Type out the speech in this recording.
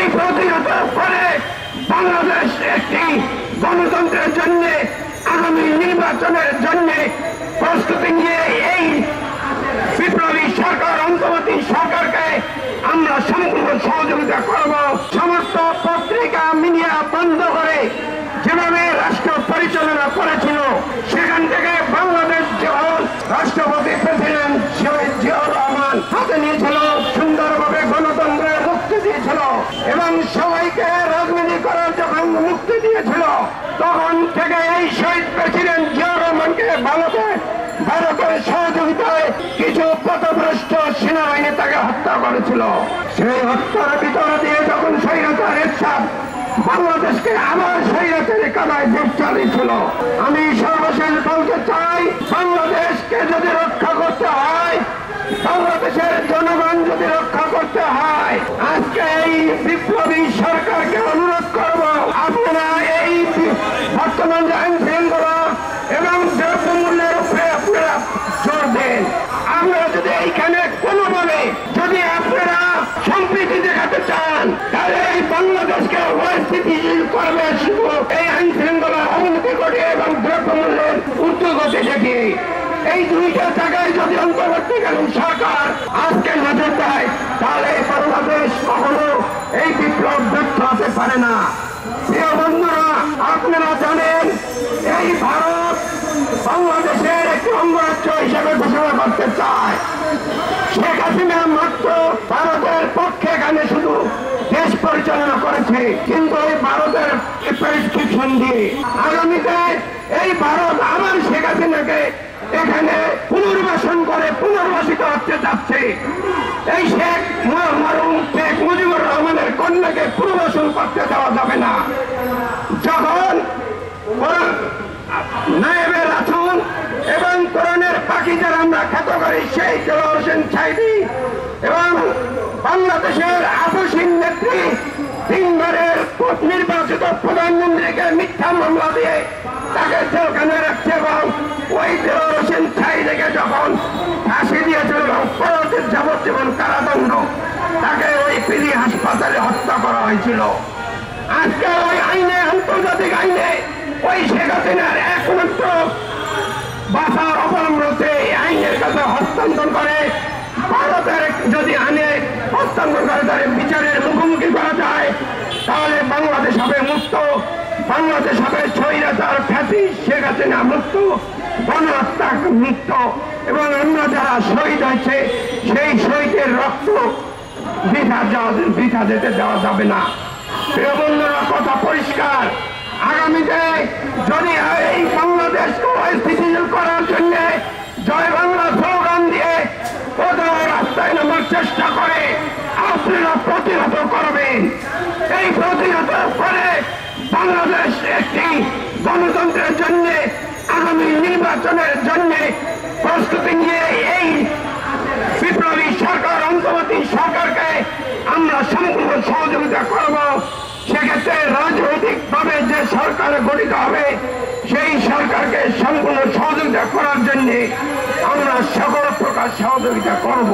এই প্রতিহতের পরে বাংলাদেশ একটি গণতন্ত্রের জন্য আগামী নির্বাচনের জন্য প্রস্তুতি নিয়ে এই বিপ্লবী সরকার অন্তর্বর্তী সরকারকে আমরা সম্পূর্ণ সহযোগিতা করব। সমস্ত পত্রিকা মিডিয়া বন্ধ করে যেভাবে রাষ্ট্র পরিচালনা করেছিল সেখান থেকে বাংলাদেশ যখন রাষ্ট্রপতি প্রেসিডেন্ট জিয়াউর রহমান হাতে নিয়েছিল, সুন্দরভাবে গণতন্ত্রের মুক্তি দিয়েছিল এবং সবাইকে রাজনীতি করার যখন মুক্তি দিয়েছিল তখন থেকে এই শহীদ প্রেসিডেন্ট জিয়াউর রহমানকে ভারতের সহযোগিতায় কিছু পথভ্রষ্ট সেনাবাহিনী তাকে হত্যা করেছিল। সেই হত্যার ভিতরে দিয়ে যখন স্বৈরাচার এরশাদ বাংলাদেশকে আবার স্বৈরাচারের কাদায় দেশ চালিয়েছিল। আমি সর্বশেষ বলতে চাই, বাংলাদেশকে যদি রক্ষা করতে হয়, বাংলাদেশের জনগণ যদি রক্ষা করতে হয়, আজকে এই বিপ্লবী সরকারকে অনুরোধ করব, আপনারা এই বর্তমান যে আইন শৃঙ্খলা এবং দ্রব্যমূল্যের উপরে আপনারা জোর দেন। আপনারা যদি এইখানে কোনোভাবে যদি আপনারা সম্প্রীতি দেখাতে চান তাহলে এই বাংলাদেশকে অস্থিতিশীল করবে শুধু এই আইন শৃঙ্খলা অবনতি ঘটে এবং দ্রব্যমূল্যের ঊর্ধ্বগতি দেখে। এই দুইটা জায়গায় যদি অন্তর্বর্তীকালীন সরকার আজকে নজর দেয় তাহলে বাংলাদেশ কখনো এই বিপ্লব ব্যর্থ হতে পারে না। প্রিয় বন্ধুরা, আপনারা জানেন এই ভারত বাংলাদেশের একটি অঙ্গরাজ্য হিসেবে ঘোষণা করতে চায়। শেখ হাসিনা মাত্র ভারতের পক্ষে এখানে শুধু দেশ পরিচালনা করেছে, কিন্তু এই ভারতের প্রেসক্রিপশন দিয়ে আগামীতে এই ভারত আবার শেখ হাসিনাকে এখানে পুনর্বাসন করে পুনর্বাসিত হতে যাচ্ছে। এই শেখ মুজিবুর রহমানের কন্যাকে পুনর্বাসন করতে দেওয়া যাবে না। যখন নায়েবে রাসূল এবং কোরআনের পাখি যারা আমরা খ্যাত করি সেই দেলোয়ার হোসেন সাঈদী এবং বাংলাদেশের আপসহীন নেত্রী তিনবারের নির্বাচিত প্রধানমন্ত্রীকে মিথ্যা মামলা দিয়ে তাকে জেলখানায় রাখছে এবং ওই দেলোয়ার হোসেন সাঈদীকে যখন ফাঁসি দিয়েছিল এবং পরবর্তীতে যাবজ্জীবন কারাদণ্ড, তাকে ওই পিডি হাসপাতালে হত্যা করা হয়েছিল। আজকে ওই আইনে, আন্তর্জাতিক আইনে ওই শেখ হাসিনার একমাত্র বাঁচার অবলম্বন রয়েছে এই আইনের কাছে হস্তান্তর করে ভারতের যদি আইনে হস্তান্তর করে তাদের বিচারের মুখোমুখি করা যায় তাহলে বাংলাদেশ হবে মুক্ত, বাংলাদেশ হবে স্বৈরাচার ফ্যাসিস্ট শেখ হাসিনা মুক্ত, গণহত্যা মুক্ত এবং আমরা যারা শহীদ হয়েছে সেই শহীদের রক্ত বৃথা যেতে দেওয়া যাবে না। প্রিয় বন্ধুরা, কথা পরিষ্কার, আগামীতে যদি এই বাংলাদেশকে স্থিতিশীল করার জন্য জয় বাংলা স্লোগান দিয়ে কোথাও রাস্তায় নামার চেষ্টা করে আপনারা প্রতিহত করবেন। এই প্রতিহতের পরে বাংলাদেশ একটি গণতন্ত্রের জন্য আগামী নির্বাচনের জন্য প্রস্তুতি নিয়ে এই বিপ্লবী সরকার অন্তর্বর্তী সরকারকে আমরা সম্পূর্ণ সহযোগিতা করব। সেক্ষেত্রে রাজনৈতিকভাবে যে সরকার গঠিত হবে সেই সরকারকে সম্পূর্ণ সহযোগিতা করার জন্য আমরা সকল প্রকার সহযোগিতা করব।